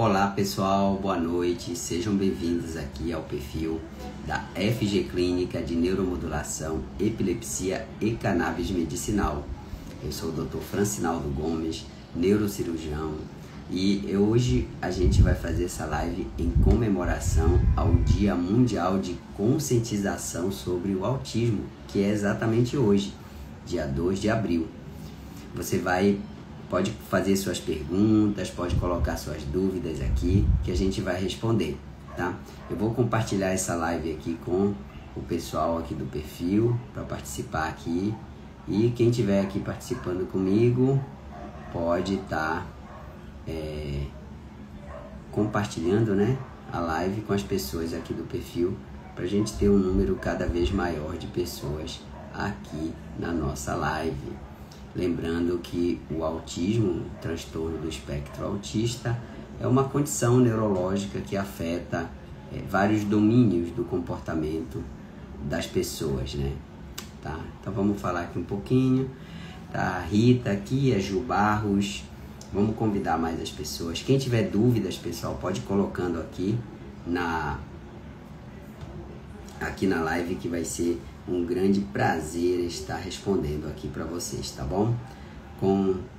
Olá pessoal, boa noite, sejam bem-vindos aqui ao perfil da FG Clínica de Neuromodulação, Epilepsia e Cannabis Medicinal. Eu sou o Dr. Francinaldo Gomes, neurocirurgião, e hoje a gente vai fazer essa live em comemoração ao Dia Mundial de Conscientização sobre o Autismo, que é exatamente hoje, dia 2 de abril. Você pode fazer suas perguntas, pode colocar suas dúvidas aqui, que a gente vai responder, tá? Eu vou compartilhar essa live aqui com o pessoal aqui do perfil, para participar aqui. E quem estiver aqui participando comigo, pode estar compartilhando, né, a live com as pessoas aqui do perfil, para a gente ter um número cada vez maior de pessoas aqui na nossa live. Lembrando que o autismo, o transtorno do espectro autista, é uma condição neurológica que afeta vários domínios do comportamento das pessoas, né? Tá? Então vamos falar aqui um pouquinho. Tá? A Rita aqui, a Ju Barros. Vamos convidar mais as pessoas. Quem tiver dúvidas, pessoal, pode ir colocando aqui na live, que vai ser um grande prazer estar respondendo aqui para vocês, tá bom?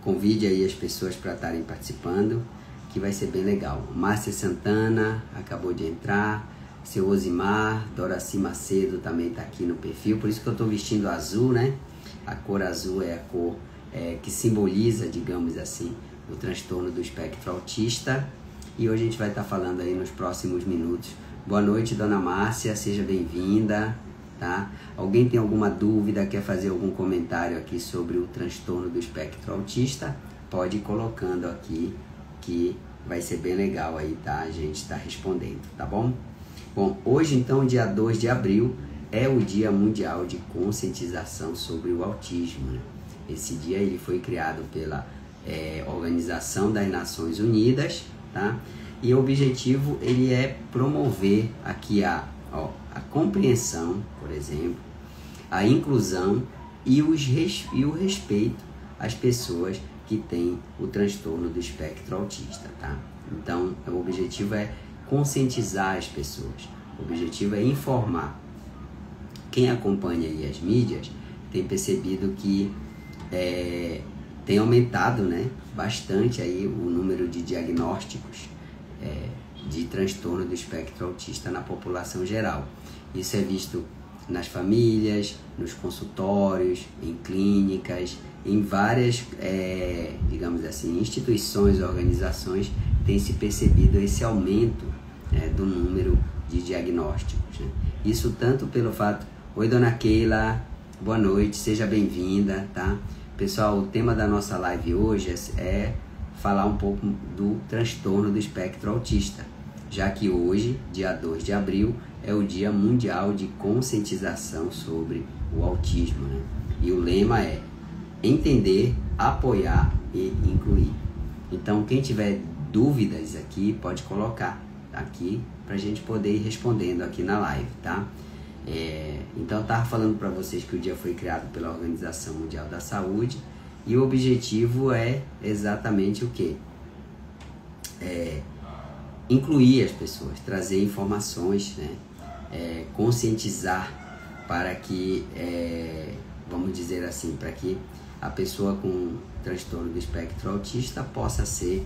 Convide aí as pessoas para estarem participando, que vai ser bem legal. Márcia Santana acabou de entrar, seu Osimar, Doraci Macedo também está aqui no perfil, por isso que eu estou vestindo azul, né? A cor azul é a cor que simboliza, digamos assim, o transtorno do espectro autista. E hoje a gente vai estar falando aí nos próximos minutos. Boa noite, dona Márcia, seja bem-vinda. Tá? Alguém tem alguma dúvida, quer fazer algum comentário aqui sobre o transtorno do espectro autista? Pode ir colocando aqui, que vai ser bem legal aí, tá? A gente tá respondendo, tá bom? Bom, hoje então, dia 2 de abril, é o Dia Mundial de Conscientização sobre o Autismo, né? Esse dia ele foi criado pela Organização das Nações Unidas, tá? E o objetivo ele é promover aqui a compreensão, por exemplo, a inclusão e o respeito às pessoas que têm o transtorno do espectro autista, tá? Então, o objetivo é conscientizar as pessoas, o objetivo é informar. Quem acompanha aí as mídias tem percebido que tem aumentado, né, bastante aí o número de diagnósticos de transtorno do espectro autista na população geral. Isso é visto nas famílias, nos consultórios, em clínicas, em várias, digamos assim, instituições, organizações, tem se percebido esse aumento do número de diagnósticos, né? Isso tanto pelo fato... Oi, dona Keila, boa noite, seja bem-vinda, tá? Pessoal, o tema da nossa live hoje é falar um pouco do transtorno do espectro autista, já que hoje, dia 2 de abril, é o Dia Mundial de Conscientização sobre o Autismo, né? E o lema é entender, apoiar e incluir. Então, quem tiver dúvidas aqui, pode colocar aqui para a gente poder ir respondendo aqui na live, tá? Então, eu estava falando para vocês que o dia foi criado pela Organização Mundial da Saúde e o objetivo é exatamente o quê? Incluir as pessoas, trazer informações, né? Conscientizar para que, vamos dizer assim, para que a pessoa com transtorno do espectro autista possa ser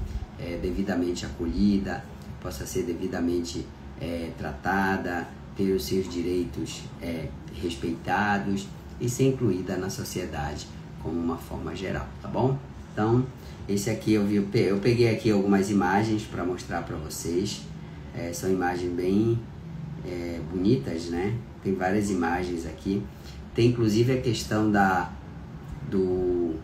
devidamente acolhida, possa ser devidamente tratada, ter os seus direitos respeitados e ser incluída na sociedade como uma forma geral, tá bom? Então, esse aqui eu peguei aqui algumas imagens para mostrar para vocês. São imagens bem bonitas, né? Tem várias imagens aqui. Tem inclusive a questão do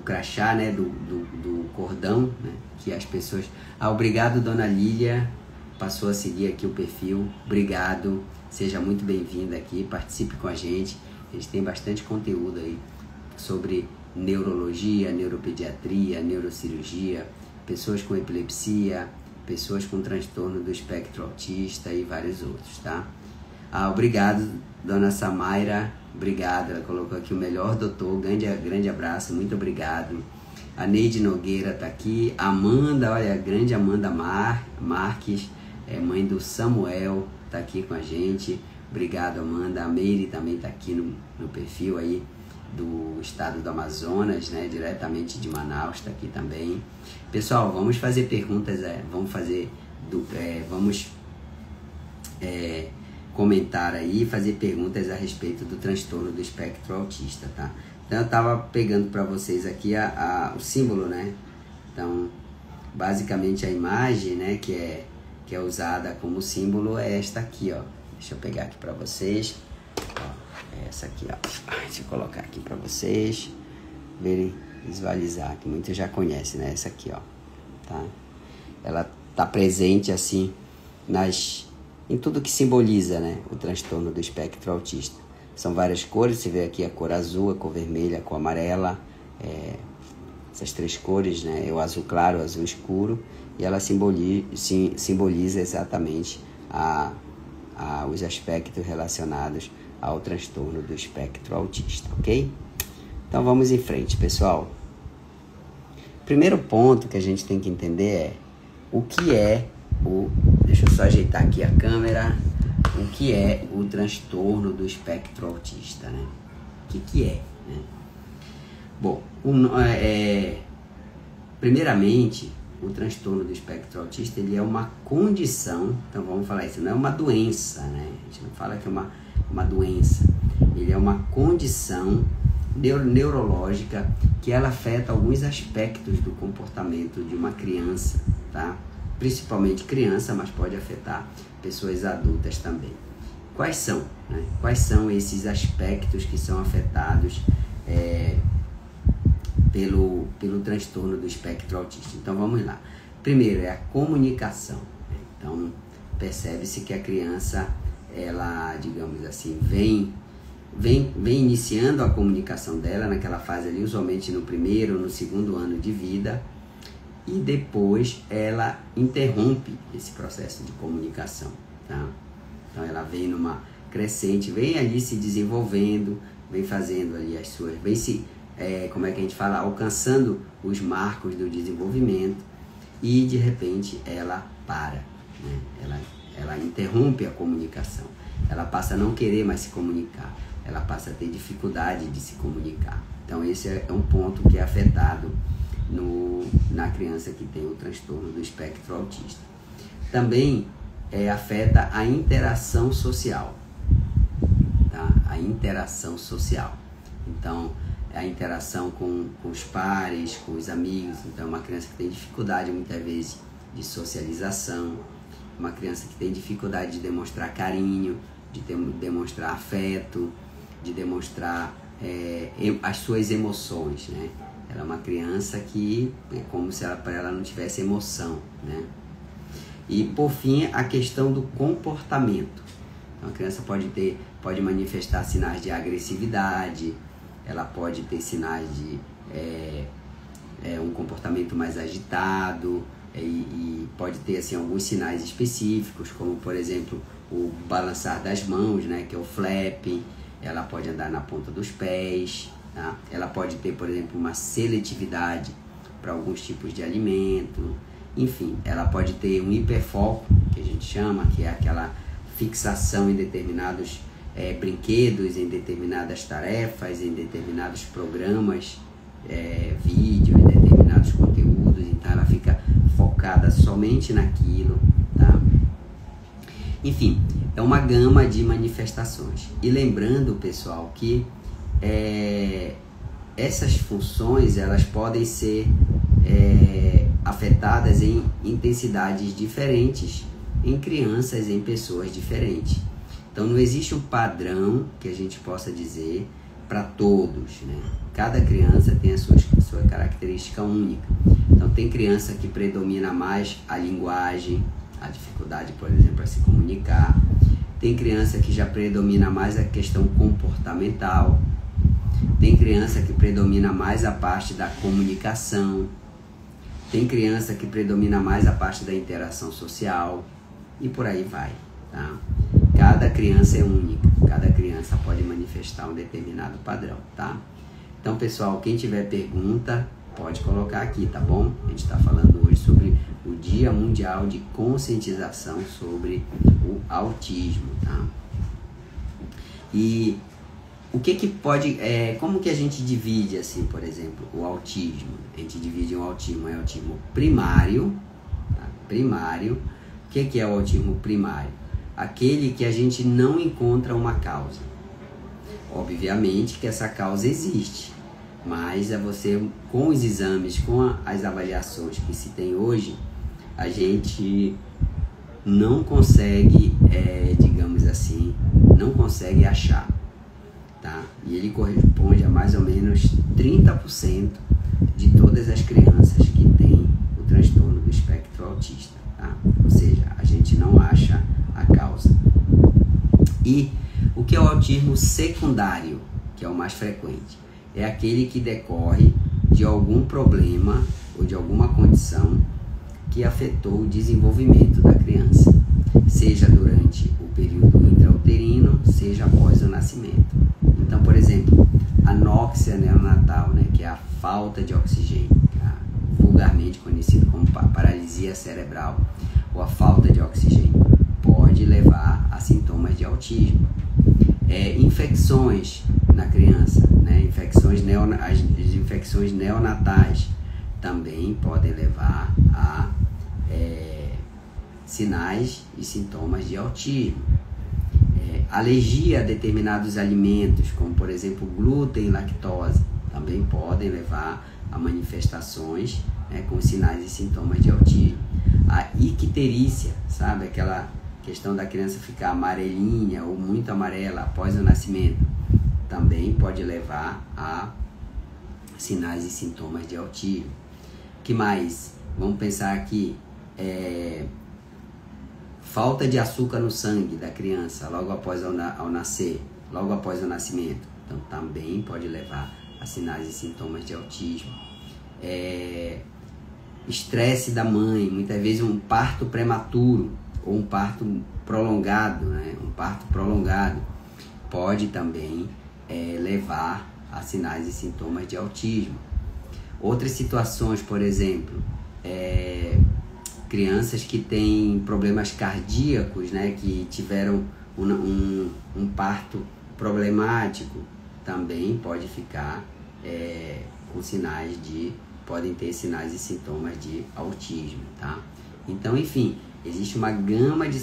crachá, né? Do cordão, né? Que as pessoas... obrigado, dona Lília, passou a seguir aqui o perfil. Obrigado, seja muito bem-vinda aqui, participe com a gente. A gente tem bastante conteúdo aí sobre neurologia, neuropediatria, neurocirurgia, pessoas com epilepsia, pessoas com transtorno do espectro autista e vários outros, tá? Obrigado, dona Samaira, obrigado, ela colocou aqui o melhor doutor, grande abraço, muito obrigado. A Neide Nogueira tá aqui. Amanda, olha, a grande Amanda Marques, mãe do Samuel, tá aqui com a gente. Obrigado, Amanda. A Meire também tá aqui no perfil aí do estado do Amazonas, né? Diretamente de Manaus, tá aqui também. Pessoal, vamos fazer perguntas, vamos comentar aí, fazer perguntas a respeito do transtorno do espectro autista, tá? Então eu tava pegando para vocês aqui o símbolo, né? Então, basicamente a imagem, né, que é usada como símbolo é esta aqui, ó. Deixa eu pegar aqui para vocês. Ó, é essa aqui, ó. Deixa eu colocar aqui para vocês verem, visualizar, que muitos já conhecem, né? Essa aqui, ó, tá? Ela tá presente assim em tudo que simboliza, né, o transtorno do espectro autista. São várias cores, você vê aqui a cor azul, a cor vermelha, a cor amarela, essas três cores, né, o azul claro, o azul escuro, e ela simboliza exatamente os aspectos relacionados ao transtorno do espectro autista, ok? Então vamos em frente, pessoal. Primeiro ponto que a gente tem que entender é o que é deixa eu só ajeitar aqui a câmera. O que é o transtorno do espectro autista, né? O que é, né? Bom, primeiramente, o transtorno do espectro autista, ele é uma condição, então vamos falar isso, não é uma doença, né? A gente não fala que é uma doença. Ele é uma condição neurológica que ela afeta alguns aspectos do comportamento de uma criança, tá? Principalmente criança, mas pode afetar pessoas adultas também. Quais são, né? Quais são esses aspectos que são afetados pelo transtorno do espectro autista? Então vamos lá. Primeiro é a comunicação. Então percebe-se que a criança, ela, digamos assim, vem iniciando a comunicação dela naquela fase ali, usualmente no primeiro ou no segundo ano de vida, e depois ela interrompe esse processo de comunicação, tá? Então ela vem numa crescente, vem ali se desenvolvendo, vem fazendo ali as suas, como é que a gente fala, alcançando os marcos do desenvolvimento, e de repente ela para, né? Ela interrompe a comunicação, ela passa a não querer mais se comunicar, ela passa a ter dificuldade de se comunicar. Então esse é um ponto que é afetado na criança que tem o transtorno do espectro autista. Também afeta a interação social, tá? A interação social. Então, a interação com os pares, com os amigos. Então, uma criança que tem dificuldade, muitas vezes, de socialização, uma criança que tem dificuldade de demonstrar carinho, de demonstrar afeto, de demonstrar as suas emoções, né? Ela é uma criança que é como se para ela não tivesse emoção, né? E por fim, a questão do comportamento. Então, a criança pode manifestar sinais de agressividade, ela pode ter sinais de um comportamento mais agitado, e pode ter assim, alguns sinais específicos, como por exemplo o balançar das mãos, né, que é o flapping. Ela pode andar na ponta dos pés, tá? Ela pode ter, por exemplo, uma seletividade para alguns tipos de alimento. Enfim, ela pode ter um hiperfoco, que a gente chama, que é aquela fixação em determinados brinquedos, em determinadas tarefas, em determinados programas, vídeo, em determinados conteúdos. Então ela fica focada somente naquilo, tá? Enfim, é uma gama de manifestações. E lembrando, pessoal, que essas funções elas podem ser afetadas em intensidades diferentes em crianças, em pessoas diferentes. Então não existe um padrão que a gente possa dizer para todos, né? Cada criança tem a sua característica única. Então tem criança que predomina mais a linguagem, a dificuldade, por exemplo, para se comunicar. Tem criança que já predomina mais a questão comportamental. Tem criança que predomina mais a parte da comunicação. Tem criança que predomina mais a parte da interação social. E por aí vai, tá? Cada criança é única. Cada criança pode manifestar um determinado padrão, tá? Então, pessoal, quem tiver pergunta, pode colocar aqui, tá bom? A gente está falando hoje sobre o Dia Mundial de Conscientização sobre o Autismo, tá? E o que pode, como que a gente divide, assim, por exemplo, o autismo? A gente divide o autismo em autismo primário, tá? Primário. O que é o autismo primário? Aquele que a gente não encontra uma causa. Obviamente que essa causa existe, mas você, com os exames, com as avaliações que se tem hoje, a gente não consegue, digamos assim, não consegue achar, tá? E ele corresponde a mais ou menos 30% de todas as crianças que têm o transtorno do espectro autista, tá? Ou seja, a gente não acha a causa. E o que é o autismo secundário, que é o mais frequente? É aquele que decorre de algum problema ou de alguma condição que afetou o desenvolvimento da criança, seja durante o período intrauterino, seja após o nascimento. Então, por exemplo, anóxia neonatal, né, que é a falta de oxigênio, vulgarmente conhecido como paralisia cerebral, ou a falta de oxigênio, pode levar a sintomas de autismo. Infecções na criança, né, as infecções neonatais também podem levar a sinais e sintomas de autismo. Alergia a determinados alimentos, como por exemplo glúten e lactose, também podem levar a manifestações, né, com sinais e sintomas de autismo. A icterícia, sabe, aquela questão da criança ficar amarelinha ou muito amarela após o nascimento, também pode levar a sinais e sintomas de autismo. O que mais? Vamos pensar aqui, falta de açúcar no sangue da criança logo após ao nascer, logo após o nascimento, então também pode levar a sinais e sintomas de autismo. Estresse da mãe, muitas vezes um parto prematuro ou um parto prolongado, né? Um parto prolongado pode também levar a sinais e sintomas de autismo. Outras situações, por exemplo, crianças que têm problemas cardíacos, né? Que tiveram um parto problemático, também pode ficar com podem ter sinais e sintomas de autismo, tá? Então, enfim, existe uma gama de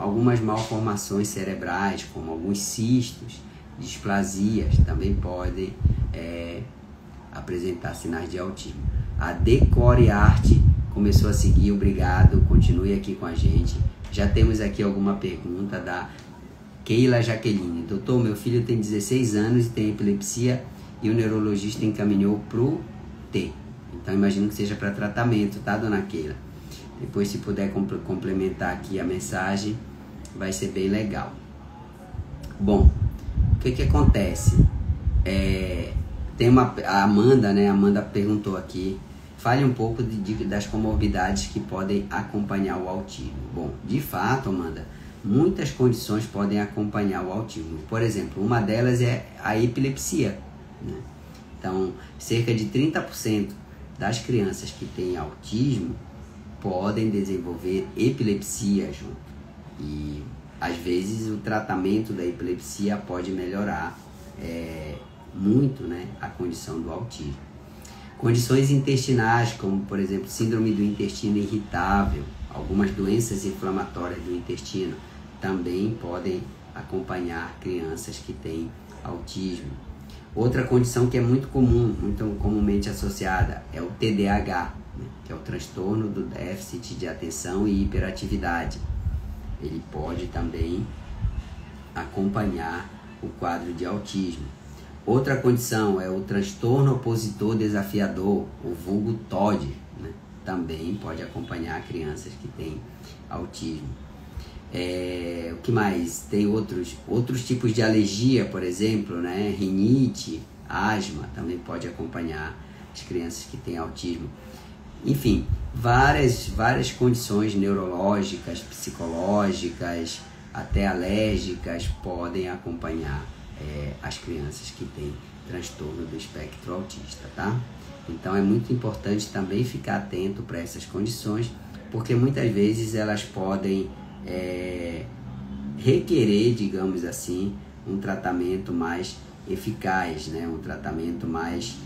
algumas malformações cerebrais, como alguns cistos, displasias, também podem apresentar sinais de autismo. A Decore Arte começou a seguir, obrigado, continue aqui com a gente. Já temos aqui alguma pergunta da Keila Jaqueline. Doutor, meu filho tem 16 anos e tem epilepsia e o neurologista encaminhou pro T. Então imagino que seja para tratamento, tá, dona Keila? Depois, se puder complementar aqui a mensagem, vai ser bem legal. Bom, o que acontece? Tem a Amanda, né? A Amanda perguntou aqui, fale um pouco das comorbidades que podem acompanhar o autismo. Bom, de fato, Amanda, muitas condições podem acompanhar o autismo. Por exemplo, uma delas é a epilepsia, né? Então, cerca de 30% das crianças que têm autismo podem desenvolver epilepsia junto. E, às vezes, o tratamento da epilepsia pode melhorar muito, né, a condição do autismo. Condições intestinais, como, por exemplo, síndrome do intestino irritável, algumas doenças inflamatórias do intestino, também podem acompanhar crianças que têm autismo. Outra condição que é muito comum, muito comumente associada, é o TDAH, né, que é o transtorno do déficit de atenção e hiperatividade. Ele pode também acompanhar o quadro de autismo. Outra condição é o transtorno opositor desafiador, o vulgo TOD, né, também pode acompanhar crianças que têm autismo. O que mais? Tem outros tipos de alergia, por exemplo, né? Rinite, asma, também pode acompanhar as crianças que têm autismo. Enfim, várias condições neurológicas, psicológicas, até alérgicas podem acompanhar as crianças que têm transtorno do espectro autista, tá? Então é muito importante também ficar atento para essas condições, porque muitas vezes elas podem requerer, digamos assim, um tratamento mais eficaz, né? Um tratamento mais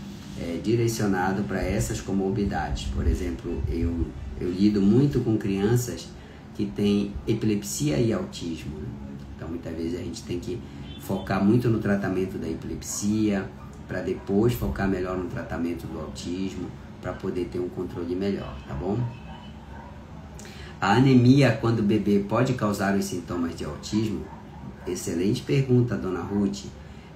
direcionado para essas comorbidades. Por exemplo, eu lido muito com crianças que têm epilepsia e autismo, né? Então muitas vezes a gente tem que focar muito no tratamento da epilepsia, para depois focar melhor no tratamento do autismo, para poder ter um controle melhor, tá bom? A anemia quando bebê pode causar os sintomas de autismo? Excelente pergunta, dona Ruth.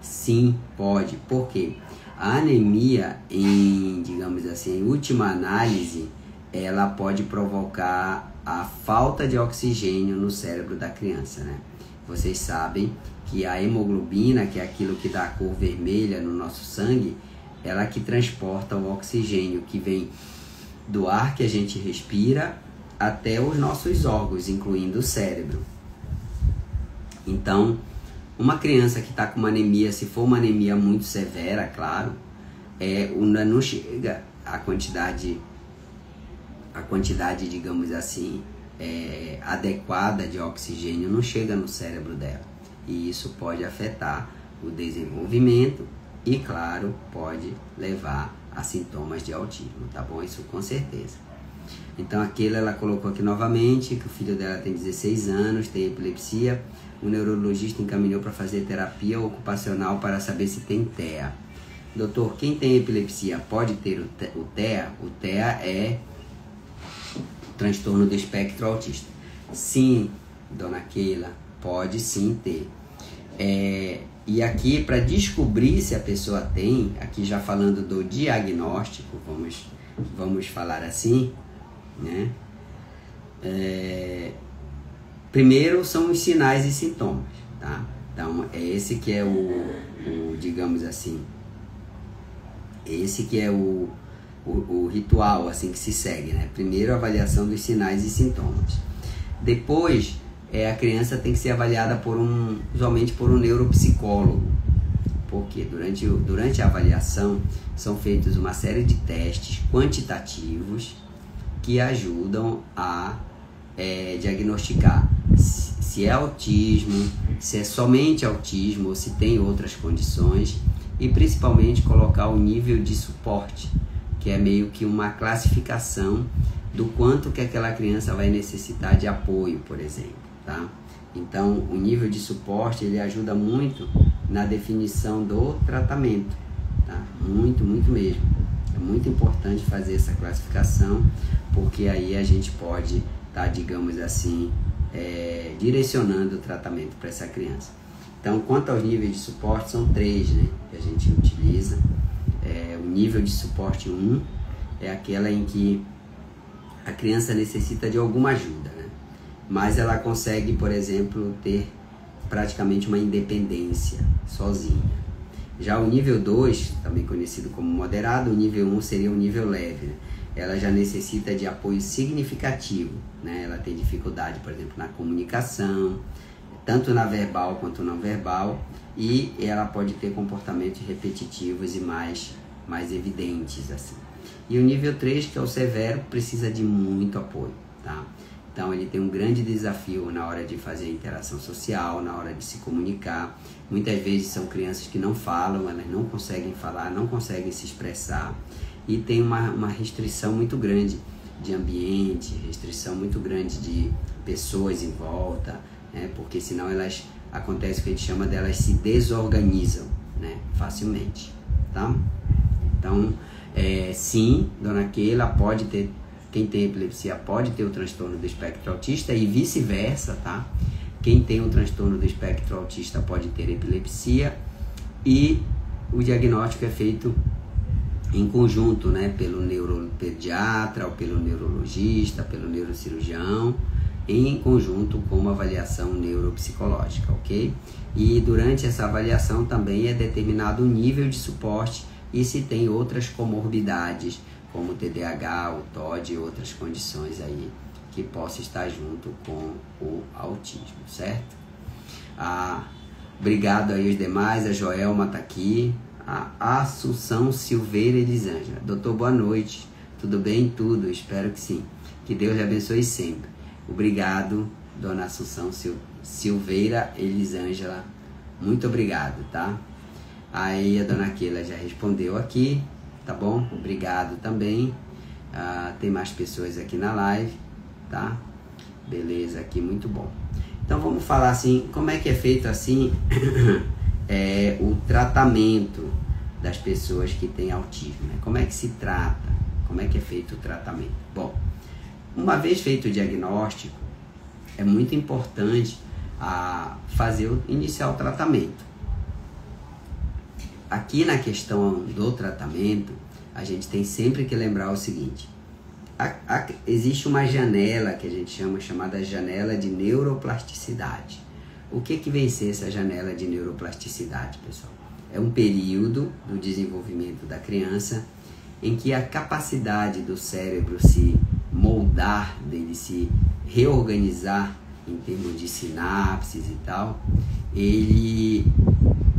Sim, pode. Por quê? A anemia, digamos assim, em última análise, ela pode provocar a falta de oxigênio no cérebro da criança, né? Vocês sabem que a hemoglobina, que é aquilo que dá a cor vermelha no nosso sangue, ela que transporta o oxigênio que vem do ar que a gente respira até os nossos órgãos, incluindo o cérebro. Então, uma criança que está com uma anemia, se for uma anemia muito severa, claro, não chega a quantidade, digamos assim, adequada de oxigênio, não chega no cérebro dela. E isso pode afetar o desenvolvimento e, claro, pode levar a sintomas de autismo, tá bom? Isso com certeza. Então, ela colocou aqui novamente que o filho dela tem 16 anos, tem epilepsia. O neurologista encaminhou para fazer terapia ocupacional para saber se tem TEA. Doutor, quem tem epilepsia pode ter o TEA? O TEA é transtorno do espectro autista. Sim, dona Keila, pode sim ter. E aqui, para descobrir se a pessoa tem, aqui já falando do diagnóstico, vamos falar assim, né? Primeiro são os sinais e sintomas, tá? Então, esse que é digamos assim, esse que é o ritual assim que se segue, né? Primeiro, a avaliação dos sinais e sintomas. Depois, a criança tem que ser avaliada usualmente por um neuropsicólogo, porque durante a avaliação são feitos uma série de testes quantitativos que ajudam a diagnosticar se é autismo, se é somente autismo ou se tem outras condições, e principalmente colocar o nível de suporte, que é meio que uma classificação do quanto que aquela criança vai necessitar de apoio, por exemplo, tá? Então, o nível de suporte, ele ajuda muito na definição do tratamento, tá? Muito, muito mesmo. É muito importante fazer essa classificação, porque aí a gente pode estar, digamos assim, direcionando o tratamento para essa criança. Então, quanto aos níveis de suporte, são 3, né, que a gente utiliza. O nível de suporte 1 é aquela em que a criança necessita de alguma ajuda, né? Mas ela consegue, por exemplo, ter praticamente uma independência sozinha. Já o nível 2, também conhecido como moderado, o nível 1 seria o nível leve, né? Ela já necessita de apoio significativo, né? Ela tem dificuldade, por exemplo, na comunicação, tanto na verbal quanto não verbal, e ela pode ter comportamentos repetitivos e mais evidentes, assim. E o nível 3, que é o severo, precisa de muito apoio, tá? Então, ele tem um grande desafio na hora de fazer interação social, na hora de se comunicar. Muitas vezes são crianças que não falam, elas não conseguem falar, não conseguem se expressar. E tem uma restrição muito grande de ambiente, restrição muito grande de pessoas em volta, né? Porque senão acontece o que a gente chama delas se desorganizam, né? Facilmente, tá? Então, sim, dona Keila, pode ter. Quem tem epilepsia pode ter o transtorno do espectro autista e vice-versa, tá? Quem tem o transtorno do espectro autista pode ter epilepsia, e o diagnóstico é feito em conjunto, né? Pelo neuropediatra, ou pelo neurologista, pelo neurocirurgião, em conjunto com uma avaliação neuropsicológica, ok? E durante essa avaliação também é determinado o nível de suporte e se tem outras comorbidades, como o TDAH, o TOD e outras condições aí que possam estar junto com o autismo, certo? Obrigado aí os demais, a Joelma está aqui, A Assunção Silveira Elisângela. Doutor, boa noite. Tudo bem? Tudo, espero que sim. Que Deus lhe abençoe sempre. Obrigado, dona Assunção Silveira Elisângela. Muito obrigado, tá? Aí a dona Keila já respondeu aqui, tá bom? Obrigado também. Tem mais pessoas aqui na live, tá? Beleza, aqui, muito bom. Então vamos falar assim, como é que é feito assim o tratamento das pessoas que têm autismo, né? Como é que se trata? Como é que é feito o tratamento? Bom, uma vez feito o diagnóstico, é muito importante iniciar o tratamento. Aqui na questão do tratamento, a gente tem sempre que lembrar o seguinte: existe uma janela que a gente chamada janela de neuroplasticidade. O que vem ser essa janela de neuroplasticidade, pessoal? É um período do desenvolvimento da criança em que a capacidade do cérebro se moldar, dele se reorganizar em termos de sinapses e tal, ele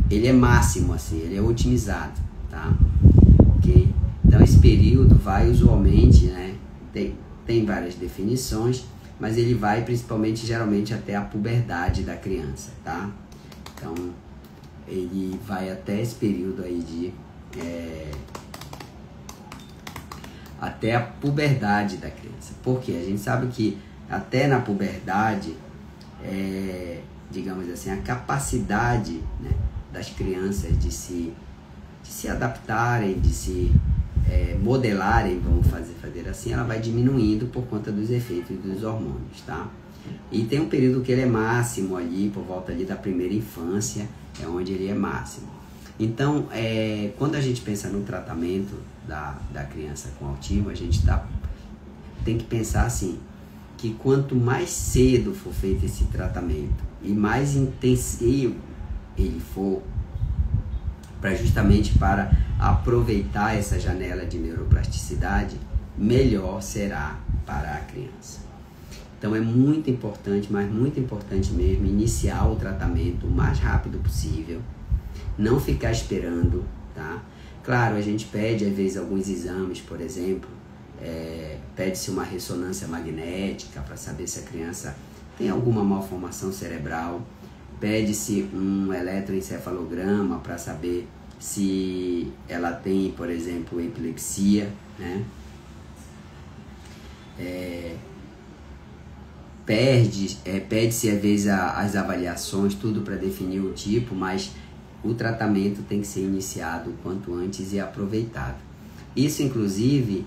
é máximo, assim, ele é otimizado, tá? Ok? Então esse período vai usualmente, né, tem várias definições, mas ele vai principalmente, geralmente, até a puberdade da criança, tá? Então ele vai até esse período aí de até a puberdade da criança. Por quê? A gente sabe que até na puberdade, digamos assim, a capacidade, né, das crianças de se adaptarem, de se modelarem, vamos fazer assim, ela vai diminuindo por conta dos efeitos dos hormônios, tá? E tem um período que ele é máximo ali, por volta ali da primeira infância, é onde ele é máximo. Então, quando a gente pensa no tratamento da criança com autismo, a gente tem que pensar assim, que quanto mais cedo for feito esse tratamento e mais intensivo ele for, justamente para aproveitar essa janela de neuroplasticidade, melhor será para a criança. Então é muito importante, mas muito importante mesmo, iniciar o tratamento o mais rápido possível, não ficar esperando, tá? Claro, a gente pede às vezes alguns exames, por exemplo, pede-se uma ressonância magnética para saber se a criança tem alguma malformação cerebral, pede-se um eletroencefalograma para saber se ela tem, por exemplo, epilepsia, né? Pede-se às vezes as avaliações, tudo para definir o tipo, mas o tratamento tem que ser iniciado o quanto antes e aproveitado. Isso, inclusive,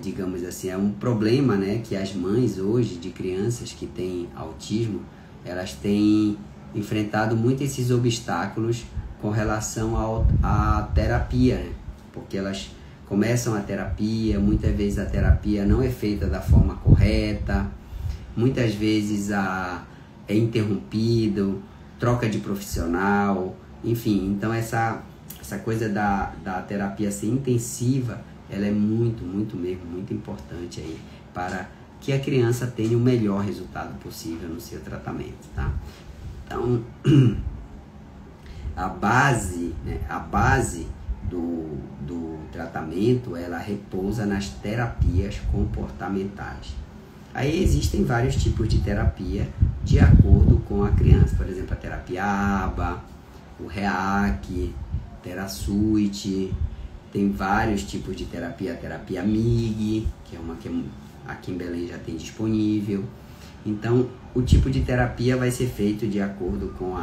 digamos assim, é um problema, né, que as mães hoje de crianças que têm autismo, elas têm enfrentado muito esses obstáculos com relação à terapia, né? Porque elas começam a terapia, muitas vezes a terapia não é feita da forma correta, muitas vezes é interrompido, troca de profissional, enfim. Então essa coisa da terapia ser intensiva, ela é muito, muito mesmo, muito importante aí para que a criança tenha o melhor resultado possível no seu tratamento, tá? Então, a base do tratamento, ela repousa nas terapias comportamentais. Aí existem vários tipos de terapia de acordo com a criança. Por exemplo, a terapia ABA, o REAC, TeraSuite, tem vários tipos de terapia. A terapia MIG, que é uma que aqui em Belém já tem disponível. Então, o tipo de terapia vai ser feito de acordo com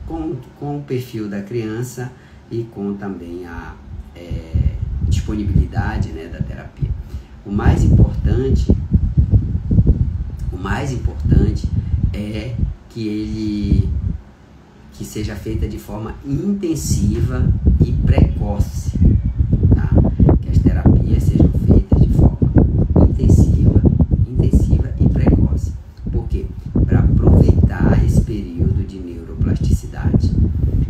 com o perfil da criança e com também a disponibilidade, né, da terapia. O mais importante é que seja feita de forma intensiva e precoce, tá? Que as terapias sejam feitas de forma intensiva e precoce. Por quê? Para aproveitar esse período de neuroplasticidade.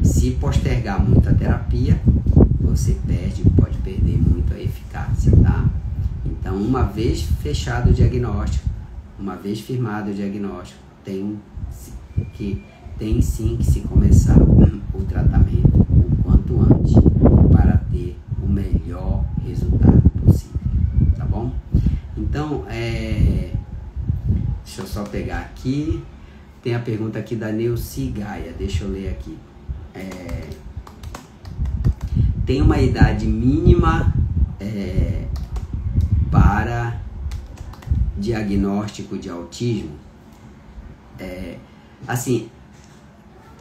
Se postergar muito a terapia, você pode perder muito a eficácia, tá? Então, uma vez fechado o diagnóstico, uma vez firmado o diagnóstico, tem que tem sim que se começar o tratamento o quanto antes para ter o melhor resultado possível, tá bom? Então, deixa eu só pegar aqui, tem a pergunta aqui da Neuci Gaia, deixa eu ler aqui. Tem uma idade mínima para diagnóstico de autismo? Assim,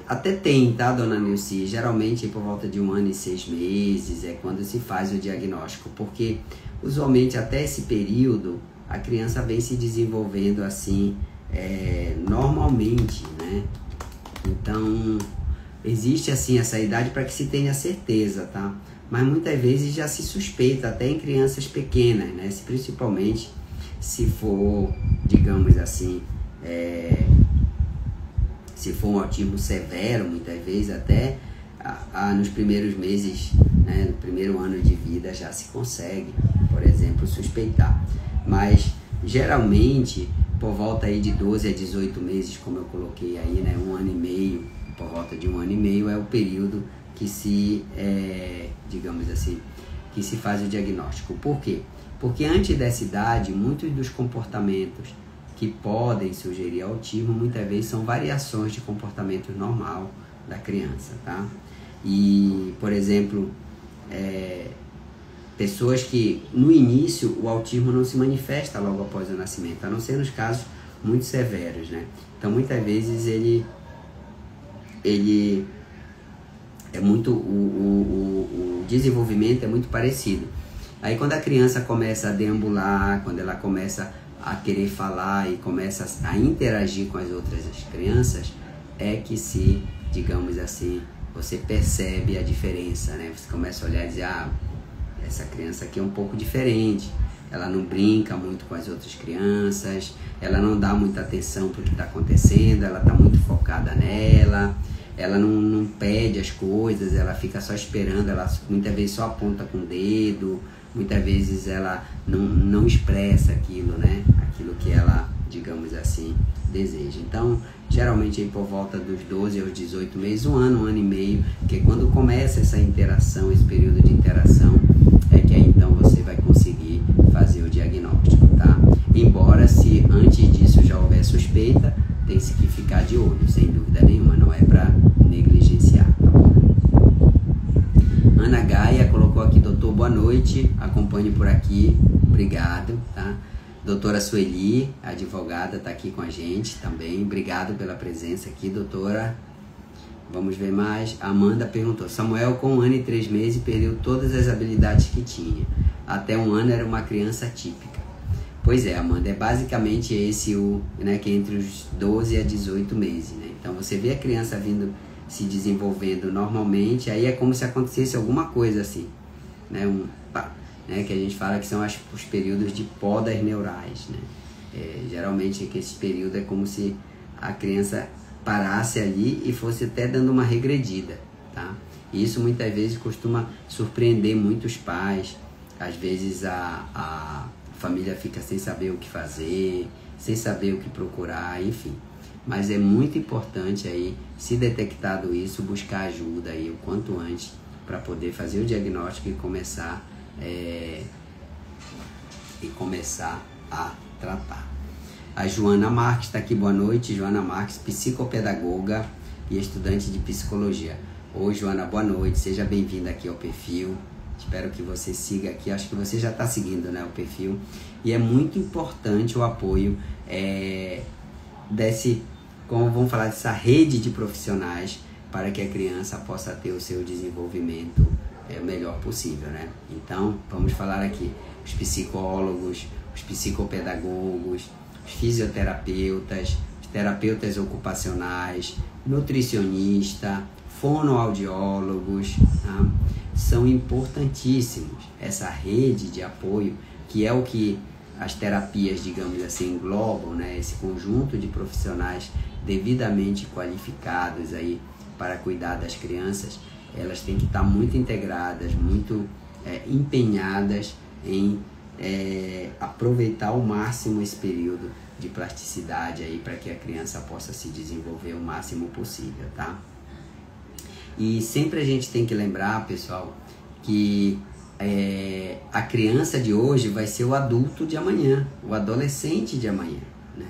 até tem, tá, dona Neuci? Geralmente por volta de 1 ano e 6 meses é quando se faz o diagnóstico, porque usualmente até esse período a criança vem se desenvolvendo assim normalmente, né? Então existe assim essa idade para que se tenha certeza, tá? Mas muitas vezes já se suspeita até em crianças pequenas, né? Principalmente se for, digamos assim, se for um autismo severo, muitas vezes até nos primeiros meses, né, no primeiro ano de vida já se consegue, por exemplo, suspeitar. Mas geralmente por volta aí de 12 a 18 meses, como eu coloquei aí, né, 1 ano e meio, por volta de 1 ano e meio é o período que se, digamos assim, que se faz o diagnóstico. Por quê? Porque antes dessa idade, muitos dos comportamentos que podem sugerir autismo, muitas vezes são variações de comportamento normal da criança, tá? E, por exemplo, pessoas que no início o autismo não se manifesta logo após o nascimento, a não ser nos casos muito severos, né? Então, muitas vezes ele é muito, o desenvolvimento é muito parecido. Aí quando a criança começa a deambular, quando ela começa a querer falar e começa a interagir com as outras crianças, é que se, digamos assim, você percebe a diferença, né? Você começa a olhar e dizer, essa criança aqui é um pouco diferente, ela não brinca muito com as outras crianças, ela não dá muita atenção para o que está acontecendo, ela está muito focada nela, ela não pede as coisas, ela fica só esperando, ela muitas vezes só aponta com o dedo, muitas vezes ela não expressa aquilo, né? Aquilo que ela, digamos assim, deseja. Então, geralmente aí por volta dos 12 aos 18 meses, 1 ano e meio, que é quando começa essa interação, esse período de interação, é que aí então você vai conseguir fazer o diagnóstico, tá? Embora se antes disso já houver suspeita, tem que ficar de olho, sem dúvida nenhuma, não é para negligenciar, tá bom? Ana Gaia colocou aqui, doutor, boa noite, acompanhe por aqui, obrigado, tá? Doutora Sueli, advogada, está aqui com a gente também, obrigado pela presença aqui, doutora. Vamos ver mais. Amanda perguntou, Samuel com 1 ano e 3 meses perdeu todas as habilidades que tinha, até 1 ano era uma criança típica. Pois é, Amanda, é basicamente esse né, que é entre os 12 a 18 meses, né? Então você vê a criança vindo se desenvolvendo normalmente, aí é como se acontecesse alguma coisa assim, né? Né, que a gente fala que são os períodos de podas neurais, né? Geralmente que esse período é como se a criança parasse ali e fosse até dando uma regredida, tá? E isso muitas vezes costuma surpreender muitos pais, às vezes a família fica sem saber o que fazer, sem saber o que procurar, enfim. Mas é muito importante aí, se detectado isso, buscar ajuda aí o quanto antes para poder fazer o diagnóstico e começar a tratar. A Joana Marques está aqui, boa noite. Joana Marques, psicopedagoga e estudante de psicologia. Oi, Joana, boa noite, seja bem-vinda aqui ao perfil. Espero que você siga aqui, acho que você já está seguindo, né, o perfil. E é muito importante o apoio vamos falar dessa rede de profissionais para que a criança possa ter o seu desenvolvimento o melhor possível, né? Então, vamos falar aqui, os psicólogos, os psicopedagogos, os fisioterapeutas, os terapeutas ocupacionais, nutricionista, fonoaudiólogos, tá? São importantíssimos. Essa rede de apoio, que é o que as terapias, digamos assim, englobam, né? Esse conjunto de profissionais devidamente qualificados aí para cuidar das crianças, elas têm que estar muito integradas, muito empenhadas em aproveitar ao máximo esse período de plasticidade aí para que a criança possa se desenvolver o máximo possível, tá? E sempre a gente tem que lembrar, pessoal, que a criança de hoje vai ser o adulto de amanhã, o adolescente de amanhã, né?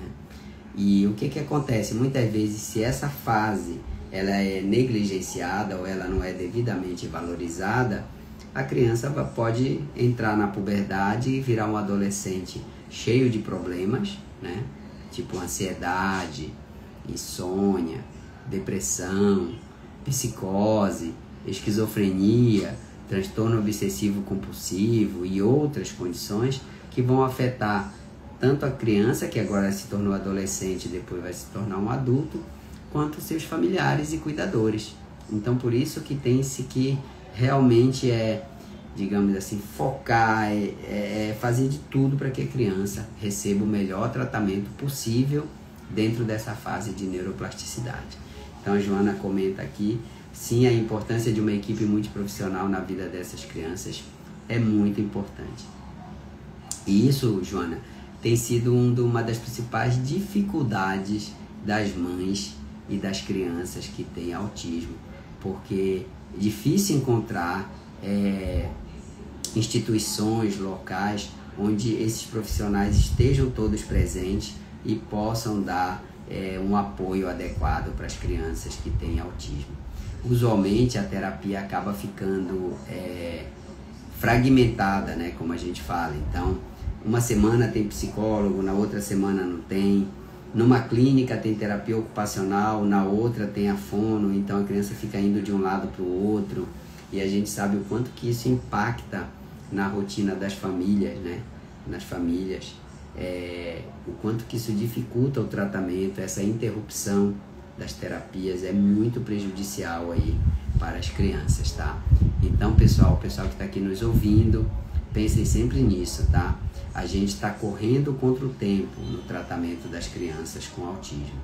E o que acontece? Muitas vezes, se essa fase ela é negligenciada ou ela não é devidamente valorizada, a criança pode entrar na puberdade e virar um adolescente cheio de problemas, né? Tipo ansiedade, insônia, depressão, psicose, esquizofrenia, transtorno obsessivo compulsivo e outras condições que vão afetar tanto a criança, que agora se tornou adolescente e depois vai se tornar um adulto, quanto seus familiares e cuidadores. Então, por isso que tem-se que realmente digamos assim, focar, fazer de tudo para que a criança receba o melhor tratamento possível dentro dessa fase de neuroplasticidade. Então, a Joana comenta aqui, sim, a importância de uma equipe multiprofissional na vida dessas crianças é muito importante. E isso, Joana, tem sido uma das principais dificuldades das mães e das crianças que têm autismo, porque é difícil encontrar instituições locais onde esses profissionais estejam todos presentes e possam dar um apoio adequado para as crianças que têm autismo. Usualmente a terapia acaba ficando fragmentada, né, como a gente fala. Então, uma semana tem psicólogo, na outra semana não tem. Numa clínica tem terapia ocupacional, na outra tem a fono, então a criança fica indo de um lado para o outro. E a gente sabe o quanto que isso impacta na rotina das famílias, né? Nas famílias. O quanto que isso dificulta o tratamento, essa interrupção das terapias é muito prejudicial aí para as crianças, tá? Então, pessoal, o pessoal que está aqui nos ouvindo, pensem sempre nisso, tá? A gente está correndo contra o tempo no tratamento das crianças com autismo.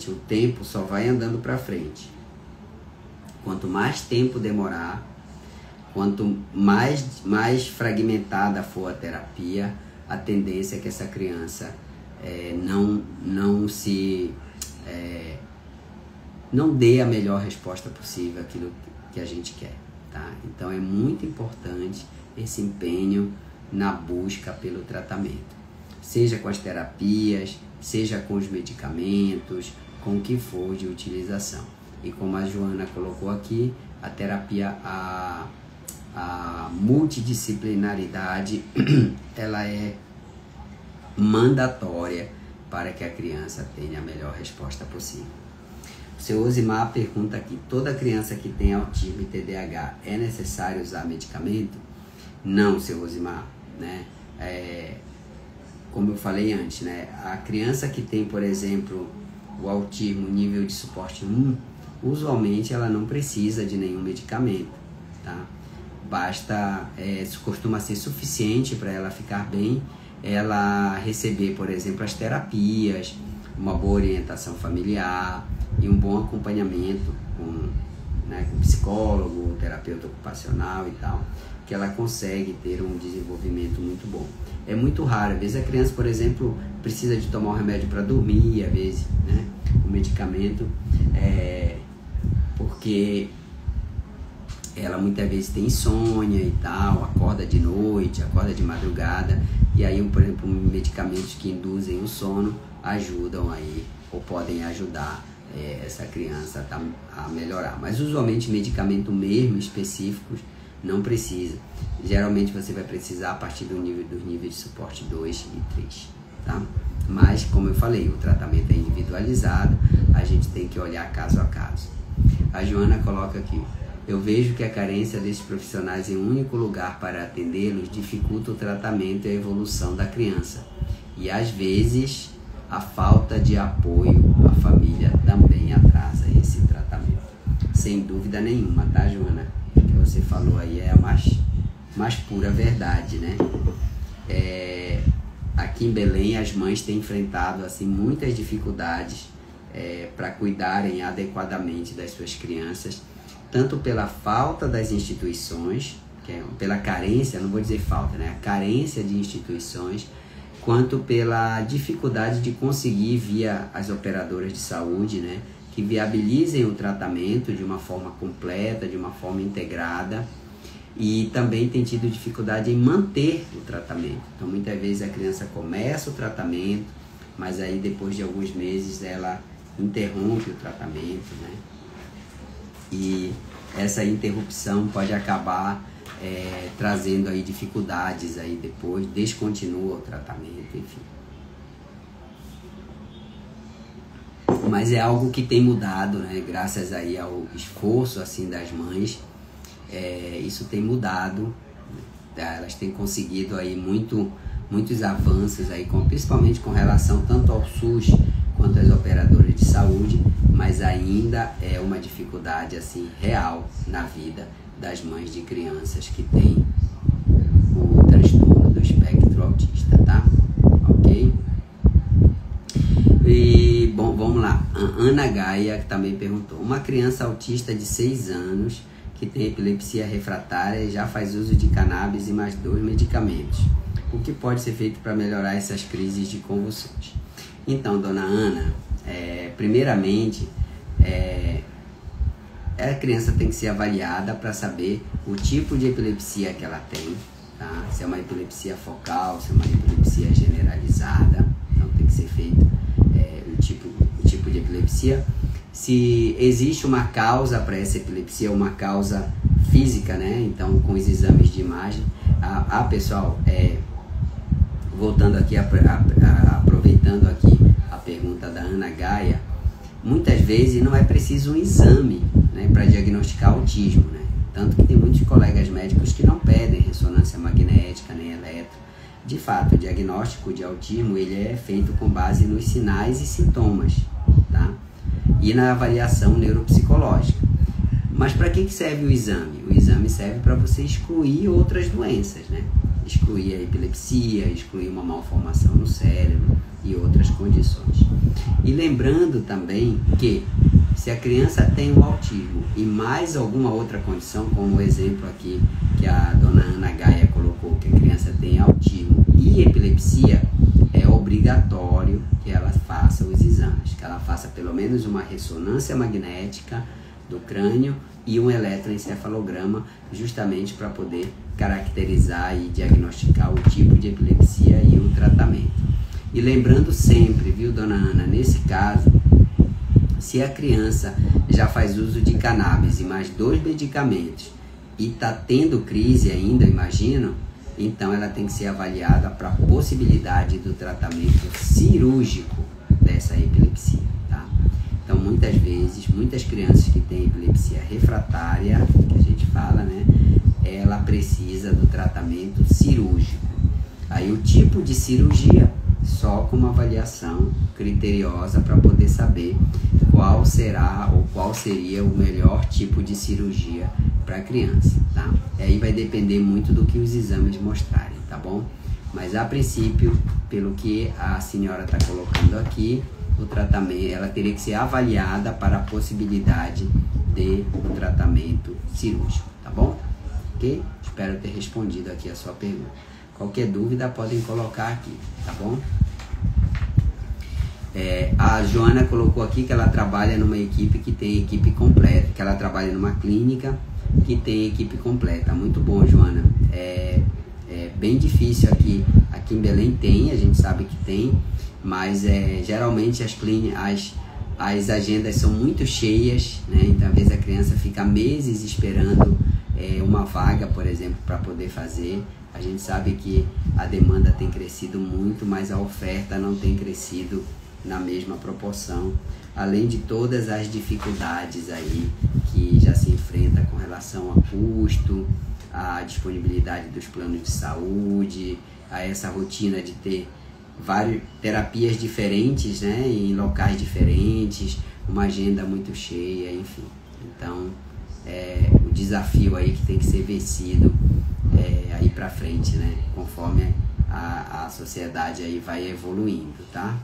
O tempo só vai andando para frente. Quanto mais tempo demorar, quanto mais fragmentada for a terapia, a tendência é que essa criança não dê a melhor resposta possível àquilo que a gente quer, tá? Então é muito importante esse empenho na busca pelo tratamento, seja com as terapias, seja com os medicamentos, com o que for de utilização. E como a Joana colocou aqui, a terapia, a multidisciplinaridade, ela é mandatória para que a criança tenha a melhor resposta possível. O seu Osimar pergunta aqui, toda criança que tem autismo e TDAH, é necessário usar medicamento? Não, seu Osimar, né? Como eu falei antes, né? A criança que tem, por exemplo, o autismo nível de suporte 1, usualmente ela não precisa de nenhum medicamento, tá? Costuma ser suficiente para ela ficar bem, ela receber, por exemplo, as terapias, uma boa orientação familiar e um bom acompanhamento com psicólogo, terapeuta ocupacional e tal, que ela consegue ter um desenvolvimento muito bom. É muito raro, às vezes a criança, por exemplo, precisa de tomar um remédio para dormir, às vezes, né? O medicamento, porque ela muitas vezes tem insônia e tal, acorda de noite, acorda de madrugada, e aí, por exemplo, medicamentos que induzem o sono ajudam aí, ou podem ajudar essa criança a melhorar. Mas usualmente medicamento mesmo específicos não precisa. Geralmente você vai precisar a partir dos níveis de suporte 2 e 3, tá? Mas, como eu falei, o tratamento é individualizado, a gente tem que olhar caso a caso. A Joana coloca aqui, eu vejo que a carência desses profissionais em um único lugar para atendê-los dificulta o tratamento e a evolução da criança. E às vezes a falta de apoio à família também atrasa esse tratamento. Sem dúvida nenhuma, tá, Joana? O que você falou aí é a mais pura verdade, né? Aqui em Belém as mães têm enfrentado assim, muitas dificuldades para cuidarem adequadamente das suas crianças, tanto pela falta das instituições, pela carência, não vou dizer falta, né? A carência de instituições, quanto pela dificuldade de conseguir via as operadoras de saúde, né, que viabilizem o tratamento de uma forma completa, de uma forma integrada, e também tem tido dificuldade em manter o tratamento. Então muitas vezes a criança começa o tratamento, mas aí depois de alguns meses ela interrompe o tratamento, né? E essa interrupção pode acabar trazendo aí dificuldades aí depois, descontinua o tratamento, enfim. Mas é algo que tem mudado, né? Graças aí ao esforço assim das mães, isso tem mudado. Elas têm conseguido aí muitos avanços aí, principalmente com relação tanto ao SUS quanto às operadoras de saúde, mas ainda é uma dificuldade assim real na vida das mães de crianças que têm o transtorno do espectro autista, tá? Ok? E, bom, vamos lá. A Ana Gaia também perguntou. Uma criança autista de 6 anos que tem epilepsia refratária e já faz uso de cannabis e mais 2 medicamentos. O que pode ser feito para melhorar essas crises de convulsões? Então, dona Ana, primeiramente, a criança tem que ser avaliada para saber o tipo de epilepsia que ela tem, tá? Se é uma epilepsia focal, se é uma epilepsia generalizada, então tem que ser feito o tipo de epilepsia. Se existe uma causa para essa epilepsia, uma causa física, né? Então, com os exames de imagem, pessoal, voltando aqui, aproveitando aqui a pergunta da Ana Gaia, muitas vezes não é preciso um exame, né, para diagnosticar autismo, né? Tanto que tem muitos colegas médicos que não pedem ressonância magnética nem eletro. De fato, o diagnóstico de autismo ele é feito com base nos sinais e sintomas, tá? E na avaliação neuropsicológica. Mas para que serve o exame? O exame serve para você excluir outras doenças, né? Excluir a epilepsia, excluir uma malformação no cérebro e outras condições. E lembrando também que se a criança tem um autismo e mais alguma outra condição, como o exemplo aqui que a dona Ana Gaia colocou, que a criança tem autismo e epilepsia, é obrigatório que ela faça os exames, que ela faça pelo menos uma ressonância magnética do crânio e um eletroencefalograma, justamente para poder caracterizar e diagnosticar o tipo de epilepsia e o tratamento. E lembrando sempre, viu, dona Ana, nesse caso, se a criança já faz uso de cannabis e mais 2 medicamentos e está tendo crise ainda, imagino, então ela tem que ser avaliada para a possibilidade do tratamento cirúrgico dessa epilepsia, tá? Então, muitas vezes, muitas crianças que têm epilepsia refratária, que a gente fala, né, ela precisa do tratamento cirúrgico. Aí o tipo de cirurgia, só com uma avaliação criteriosa para poder saber qual será ou qual seria o melhor tipo de cirurgia para a criança, tá? E aí vai depender muito do que os exames mostrarem, tá bom? Mas a princípio, pelo que a senhora está colocando aqui, o tratamento, ela teria que ser avaliada para a possibilidade de um tratamento cirúrgico, tá bom? Ok? Espero ter respondido aqui a sua pergunta. Qualquer dúvida podem colocar aqui, tá bom? A Joana colocou aqui que ela trabalha numa equipe que tem equipe completa, que ela trabalha numa clínica que tem equipe completa. Muito bom, Joana. É bem difícil aqui em Belém tem, a gente sabe que tem, mas geralmente as agendas são muito cheias, né? Então às vezes a criança fica meses esperando uma vaga, por exemplo, para poder fazer. A gente sabe que a demanda tem crescido muito, mas a oferta não tem crescido na mesma proporção, além de todas as dificuldades aí que já se enfrenta com relação a custo, a disponibilidade dos planos de saúde, a essa rotina de ter várias terapias diferentes, né, em locais diferentes, uma agenda muito cheia, enfim. Então, o desafio aí que tem que ser vencido aí para frente, né, conforme a sociedade aí vai evoluindo, tá?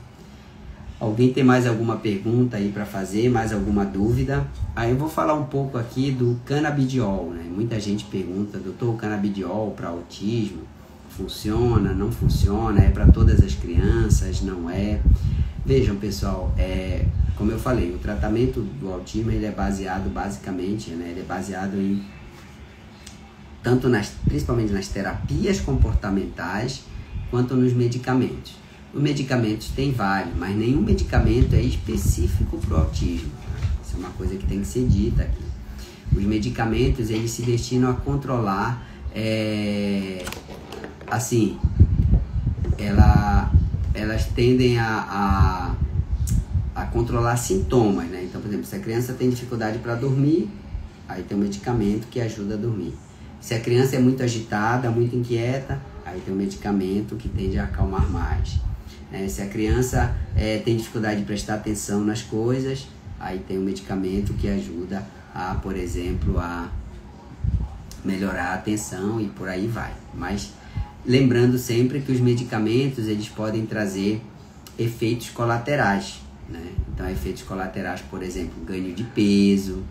Alguém tem mais alguma pergunta aí para fazer, mais alguma dúvida? Aí eu vou falar um pouco aqui do canabidiol, né? Muita gente pergunta, doutor, o canabidiol para autismo funciona, não funciona, é para todas as crianças, não é? Vejam, pessoal, como eu falei, o tratamento do autismo ele é baseado basicamente, né, ele é baseado em principalmente nas terapias comportamentais quanto nos medicamentos. Os medicamentos tem vários, mas nenhum medicamento é específico para o autismo. Isso é uma coisa que tem que ser dita aqui. Os medicamentos eles se destinam a controlar, elas tendem a controlar sintomas, né? Então, por exemplo, se a criança tem dificuldade para dormir, aí tem um medicamento que ajuda a dormir. Se a criança é muito agitada, muito inquieta, aí tem um medicamento que tende a acalmar mais. Se a criança tem dificuldade de prestar atenção nas coisas, aí tem um medicamento que ajuda a, por exemplo, a melhorar a atenção e por aí vai. Mas lembrando sempre que os medicamentos eles podem trazer efeitos colaterais, né? Então, efeitos colaterais, por exemplo, ganho de peso,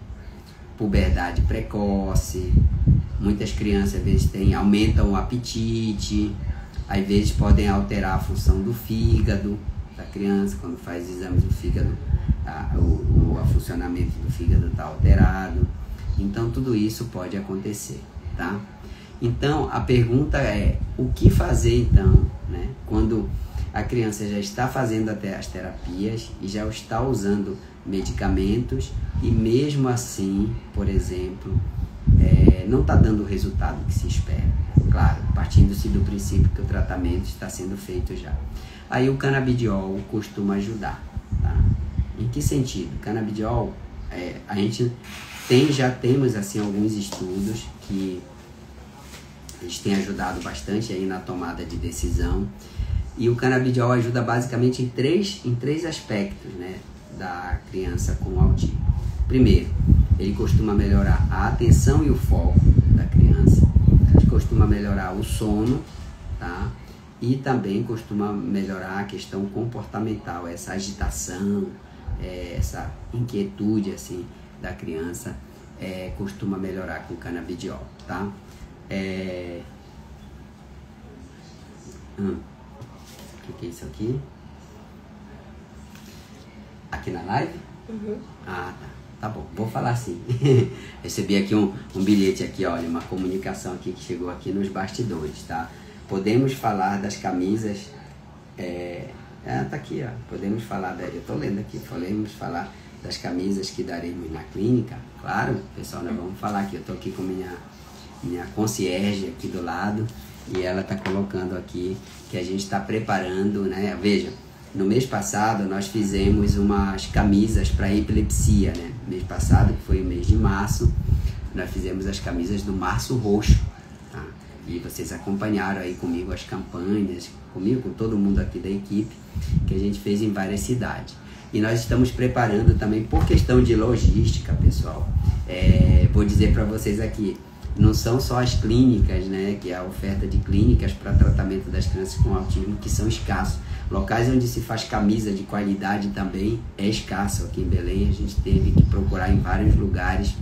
puberdade precoce, muitas crianças às vezes aumentam o apetite, às vezes podem alterar a função do fígado da criança, quando faz exames do fígado, o funcionamento do fígado está alterado. Então tudo isso pode acontecer, tá? Então a pergunta é, o que fazer então, né? Quando a criança já está fazendo até as terapias e já está usando medicamentos e mesmo assim, por exemplo, não está dando o resultado que se espera. Claro, partindo-se do princípio que o tratamento está sendo feito já. Aí o canabidiol costuma ajudar, tá? Em que sentido? Canabidiol, a gente já temos assim alguns estudos que eles têm ajudado bastante aí na tomada de decisão. E o canabidiol ajuda basicamente em três aspectos, né, da criança com autismo. Primeiro, ele costuma melhorar a atenção e o foco da criança. Ele costuma melhorar o sono, tá? E também costuma melhorar a questão comportamental, essa agitação, essa inquietude assim da criança, costuma melhorar com o canabidiol, tá? O que é isso aqui? Aqui na live? Uhum. Ah, tá bom, vou falar assim. Recebi aqui um bilhete aqui, olha, uma comunicação aqui que chegou aqui nos bastidores, tá? Podemos falar das camisas, tá aqui, ó. Podemos falar, eu tô lendo aqui, podemos falar das camisas que daremos na clínica? Claro, pessoal, nós vamos falar aqui. Eu tô aqui com minha concierge aqui do lado e ela tá colocando aqui que a gente está preparando, né? Veja, no mês passado nós fizemos umas camisas para epilepsia, né? Mês passado, que foi o mês de março, nós fizemos as camisas do Março Roxo, tá? E vocês acompanharam aí comigo as campanhas, comigo, com todo mundo aqui da equipe, que a gente fez em várias cidades. E nós estamos preparando também por questão de logística, pessoal. Vou dizer para vocês aqui, não são só as clínicas, né, que é a oferta de clínicas para tratamento das crianças com autismo que são escassos. Locais onde se faz camisa de qualidade também é escasso. Aqui em Belém a gente teve que procurar em vários lugares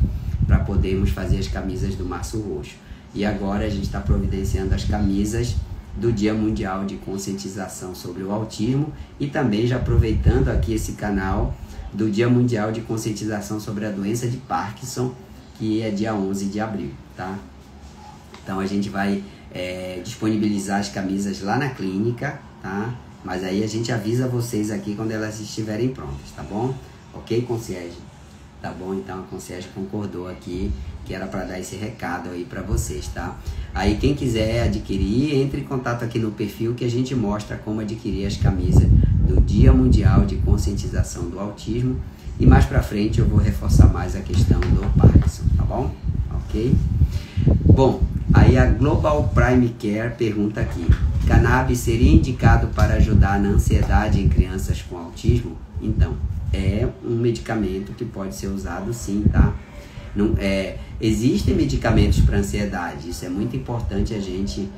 para podermos fazer as camisas do Março Roxo. E agora a gente está providenciando as camisas do Dia Mundial de Conscientização sobre o Autismo e também já aproveitando aqui esse canal do Dia Mundial de Conscientização sobre a Doença de Parkinson, que é dia 11 de abril, tá? Então a gente vai disponibilizar as camisas lá na clínica, tá? Mas aí a gente avisa vocês aqui quando elas estiverem prontas, tá bom? Ok, concierge? Tá bom, então a concierge concordou aqui que era para dar esse recado aí para vocês, tá? Aí quem quiser adquirir, entre em contato aqui no perfil que a gente mostra como adquirir as camisas do Dia Mundial de Conscientização do Autismo. E mais pra frente eu vou reforçar mais a questão do Parkinson, tá bom? Ok? Bom, aí a Global Prime Care pergunta aqui: cannabis seria indicado para ajudar na ansiedade em crianças com autismo? Então, é um medicamento que pode ser usado sim, tá? Não, existem medicamentos para ansiedade, isso é muito importante a gente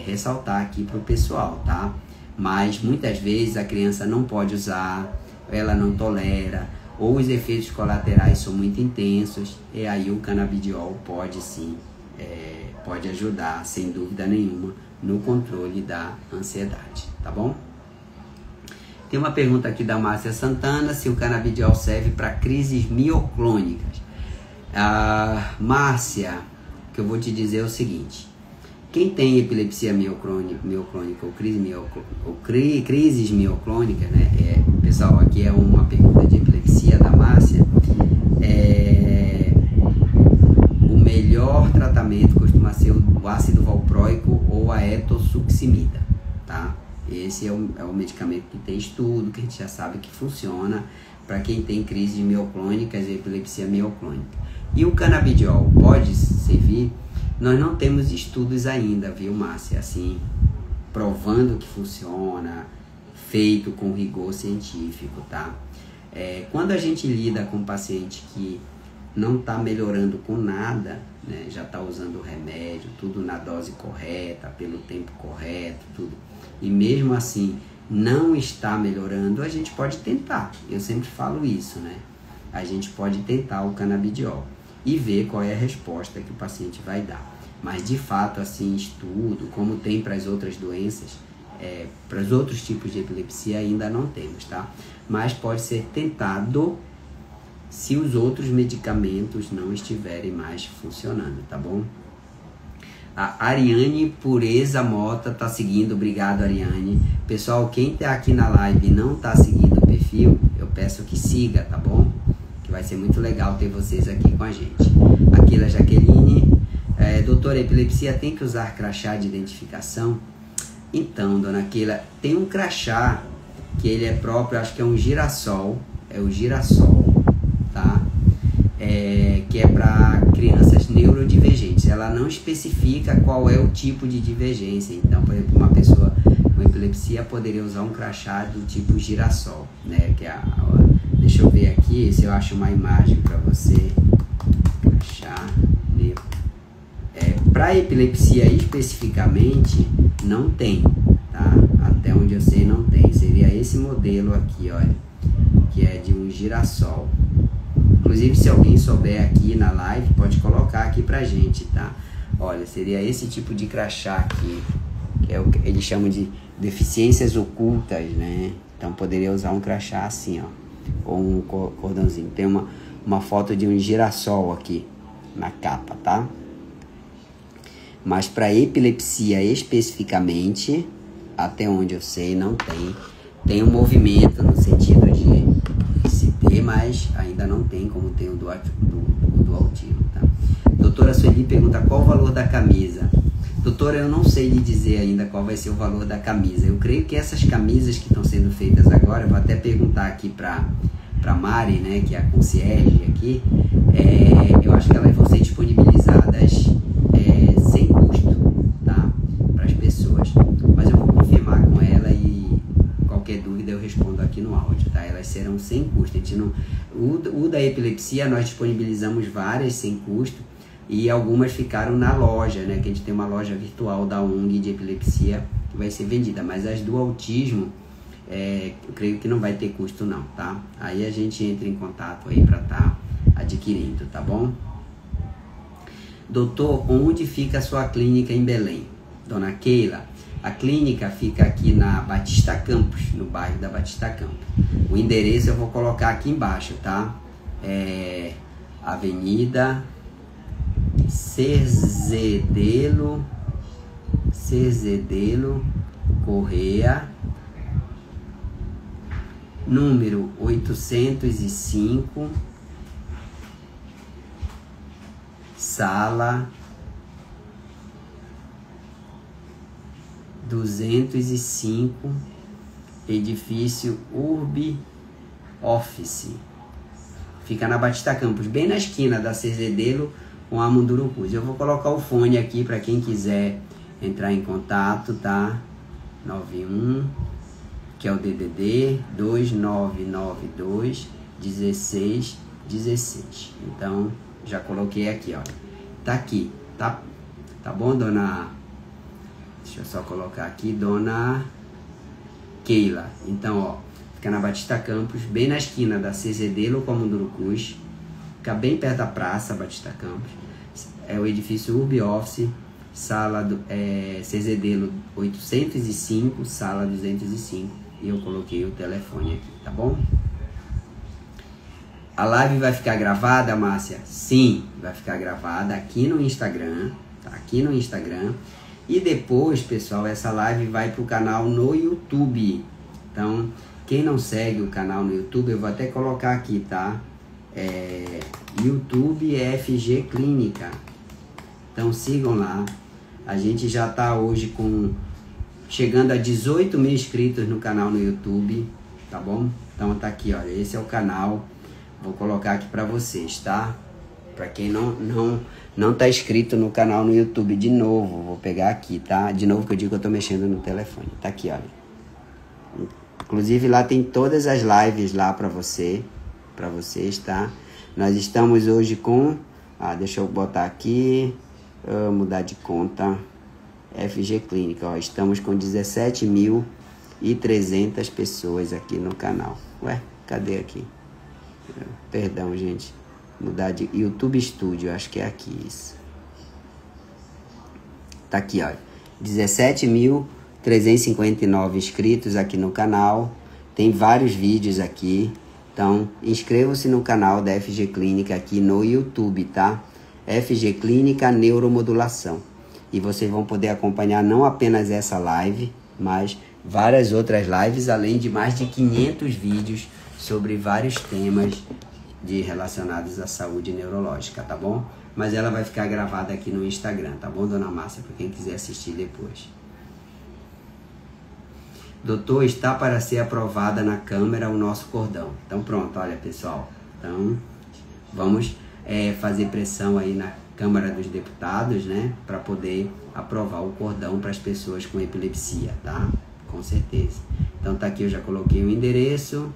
ressaltar aqui pro pessoal, tá? Mas muitas vezes a criança não pode usar, ela não tolera, ou os efeitos colaterais são muito intensos, e aí o canabidiol pode sim, pode ajudar, sem dúvida nenhuma, no controle da ansiedade, tá bom? Tem uma pergunta aqui da Márcia Santana, se o canabidiol serve para crises mioclônicas. Márcia, o que eu vou te dizer é o seguinte: quem tem epilepsia mioclônica ou crises mioclônicas, né? Pessoal, aqui é uma pergunta de epilepsia da Márcia. O melhor tratamento costuma ser o ácido valproico ou a etosuximida, tá? Esse é o medicamento que tem estudo, que a gente já sabe que funciona para quem tem crises mioclônicas e epilepsia mioclônica. E o canabidiol pode servir? Nós não temos estudos ainda, viu, Márcia? Assim, provando que funciona, feito com rigor científico, tá? Quando a gente lida com um paciente que não está melhorando com nada, né, já está usando o remédio, tudo na dose correta, pelo tempo correto, tudo, e mesmo assim não está melhorando, a gente pode tentar. Eu sempre falo isso, né? A gente pode tentar o canabidiol e ver qual é a resposta que o paciente vai dar. Mas de fato, assim, estudo, como tem para as outras doenças, para os outros tipos de epilepsia ainda não temos, tá? Mas pode ser tentado se os outros medicamentos não estiverem mais funcionando, tá bom? A Ariane Pureza Mota tá seguindo, obrigado, Ariane. Pessoal, quem tá aqui na live e não tá seguindo o perfil, eu peço que siga, tá bom? Que vai ser muito legal ter vocês aqui com a gente. Aquila Jaqueline, doutora, epilepsia tem que usar crachá de identificação? Então, dona Aquila, tem um crachá que ele é próprio, acho que é um girassol, é o girassol, tá? Que é para crianças neurodivergentes. Ela não especifica qual é o tipo de divergência. Então, por exemplo, uma pessoa com epilepsia poderia usar um crachá do tipo girassol, né? Deixa eu ver aqui se eu acho uma imagem para você. Crachá. Para epilepsia especificamente, não tem, tá? Até onde eu sei, não tem. Seria esse modelo aqui, olha, que é de um girassol. Inclusive, se alguém souber aqui na live, pode colocar aqui pra gente, tá? Olha, seria esse tipo de crachá aqui, que é o que eles chamam de deficiências ocultas, né? Então, poderia usar um crachá assim, ó, ou um cordãozinho. Tem uma foto de um girassol aqui na capa, tá? Mas para epilepsia especificamente, até onde eu sei, não tem. Tem um movimento no sentido de se ter, mas ainda não tem como tem o do autismo, tá? Doutora Sueli pergunta qual o valor da camisa. Doutora, eu não sei lhe dizer ainda qual vai ser o valor da camisa. Eu creio que essas camisas que estão sendo feitas agora, eu vou até perguntar aqui para Mari, né, que é a concierge aqui, eu acho que elas vão ser disponibilizadas sem custo, tá? Para as pessoas. Mas eu vou confirmar com ela e qualquer dúvida eu respondo aqui no áudio, tá? Elas serão sem custo. A gente não, o da epilepsia nós disponibilizamos várias sem custo e algumas ficaram na loja, né? Que a gente tem uma loja virtual da ONG de epilepsia que vai ser vendida, mas as do autismo eu creio que não vai ter custo não, tá? Aí a gente entra em contato aí para estar adquirindo, tá bom? Doutor, onde fica a sua clínica em Belém? Dona Keila, a clínica fica aqui na Batista Campos, no bairro da Batista Campos. O endereço eu vou colocar aqui embaixo, tá? Avenida Cerzedelo Correia, número 805, sala 205, edifício Urbi Office. Fica na Batista Campos, bem na esquina da Cerzedelo com a Mundurucus. Eu vou colocar o fone aqui para quem quiser entrar em contato, tá? 91, que é o DDD 2992 1616. Então, já coloquei aqui, ó. Tá aqui, tá bom, dona? Deixa eu só colocar aqui, dona Keila. Então, ó, fica na Batista Campos, bem na esquina da Cerzedelo com a Mundurucus. Fica bem perto da praça Batista Campos. É o edifício Urbi Office. CZD 805, sala 205, e eu coloquei o telefone aqui, tá bom? A live vai ficar gravada, Márcia? Sim, vai ficar gravada aqui no Instagram, tá? Aqui no Instagram. E depois, pessoal, essa live vai pro canal no YouTube. Então, quem não segue o canal no YouTube, eu vou até colocar aqui, tá? YouTube FG Clínica. Então sigam lá. A gente já tá hoje chegando a 18 mil inscritos no canal no YouTube, tá bom? Então tá aqui, olha, esse é o canal. Vou colocar aqui pra vocês, tá? Pra quem não tá inscrito no canal no YouTube, de novo, vou pegar aqui, tá? De novo que eu digo que eu tô mexendo no telefone. Tá aqui, olha. Inclusive lá tem todas as lives lá pra vocês, tá? Nós estamos hoje com... deixa eu botar aqui... mudar de conta. FG Clínica, ó, estamos com 17.300 pessoas aqui no canal. Ué, cadê aqui? Perdão, gente. Mudar de YouTube Studio, acho que é aqui isso. Tá aqui, ó. 17.359 inscritos aqui no canal. Tem vários vídeos aqui. Então, inscrevam-se no canal da FG Clínica aqui no YouTube, tá? FG Clínica Neuromodulação. E vocês vão poder acompanhar não apenas essa live, mas várias outras lives, além de mais de 500 vídeos sobre vários temas relacionados à saúde neurológica, tá bom? Mas ela vai ficar gravada aqui no Instagram, tá bom, dona Márcia? Para quem quiser assistir depois. Doutor, está para ser aprovada na Câmara o nosso cordão. Então pronto, olha pessoal. Então vamos fazer pressão aí na Câmara dos Deputados, né? Para poder aprovar o cordão para as pessoas com epilepsia, tá? Com certeza. Então tá aqui, eu já coloquei o endereço.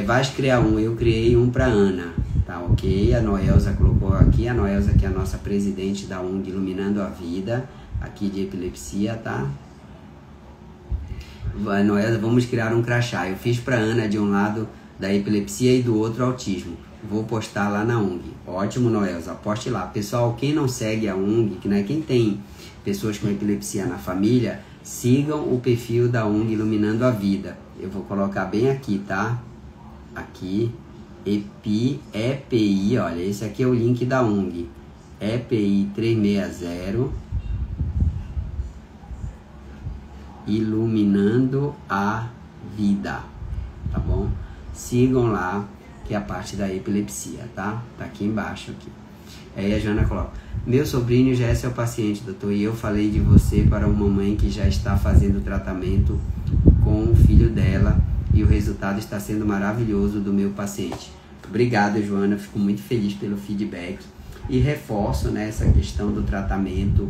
Vais criar eu criei um para Ana, tá ok? A Noelza colocou aqui, a Noelza que é a nossa presidente da ONG Iluminando a Vida, aqui de epilepsia, tá? Noelza, vamos criar um crachá. Eu fiz para Ana de um lado da epilepsia e do outro autismo. Vou postar lá na ONG. Ótimo, Noelza, poste lá. Pessoal, quem não segue a ONG, quem tem pessoas com epilepsia na família, sigam o perfil da ONG Iluminando a Vida. Eu vou colocar bem aqui, tá? Aqui, EPI, olha, esse aqui é o link da ONG. EPI 360, Iluminando a Vida, tá bom? Sigam lá, que é a parte da epilepsia, tá? Tá aqui embaixo, aqui. Aí a Joana coloca: meu sobrinho já é seu paciente, doutor, e eu falei de você para uma mãe que já está fazendo tratamento com o filho dela e o resultado está sendo maravilhoso do meu paciente. Obrigado, Joana, fico muito feliz pelo feedback e reforço, né, essa questão do tratamento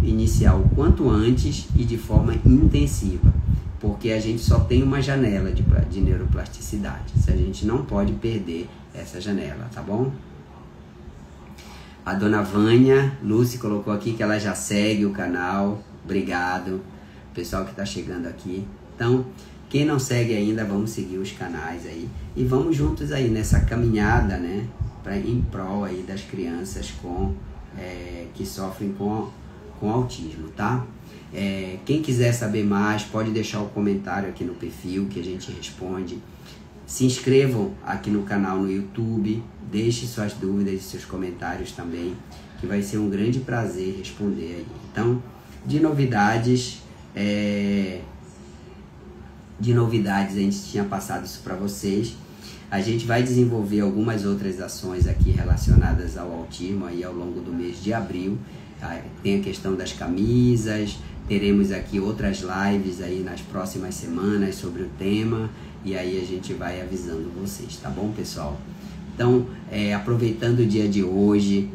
inicial o quanto antes e de forma intensiva, porque a gente só tem uma janela de neuroplasticidade. A gente não pode perder essa janela, tá bom? A dona Vânia Lúcia colocou aqui que ela já segue o canal. Obrigado, pessoal que está chegando aqui. Então, quem não segue ainda, vamos seguir os canais aí. E vamos juntos aí nessa caminhada, né? Em prol aí das crianças que sofrem com autismo, tá? Quem quiser saber mais, pode deixar o comentário aqui no perfil que a gente responde. Se inscrevam aqui no canal no YouTube, deixe suas dúvidas e seus comentários também, que vai ser um grande prazer responder aí. Então, de novidades, a gente tinha passado isso para vocês. A gente vai desenvolver algumas outras ações aqui relacionadas ao autismo aí ao longo do mês de abril. Tem a questão das camisas, teremos aqui outras lives aí nas próximas semanas sobre o tema, e aí a gente vai avisando vocês, tá bom, pessoal? Então, aproveitando o dia de hoje,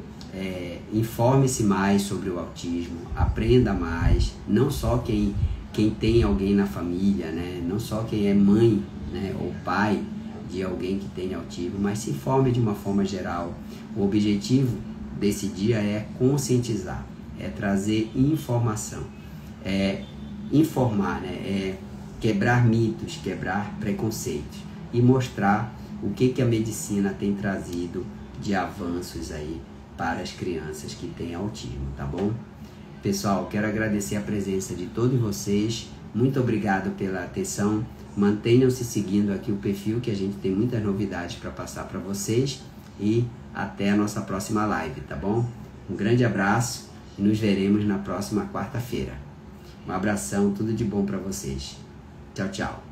informe-se mais sobre o autismo, aprenda mais, não só quem tem alguém na família, né? Não só quem é mãe, né, ou pai de alguém que tem autismo, mas se informe de uma forma geral. O objetivo desse dia é conscientizar, é trazer informação, é informar, né? É quebrar mitos, quebrar preconceitos e mostrar o que a medicina tem trazido de avanços aí para as crianças que têm autismo, tá bom? Pessoal, quero agradecer a presença de todos vocês. Muito obrigado pela atenção. Mantenham-se seguindo aqui o perfil, que a gente tem muitas novidades para passar para vocês. E até a nossa próxima live, tá bom? Um grande abraço e nos veremos na próxima quarta-feira. Um abração, tudo de bom para vocês. Tchau, tchau.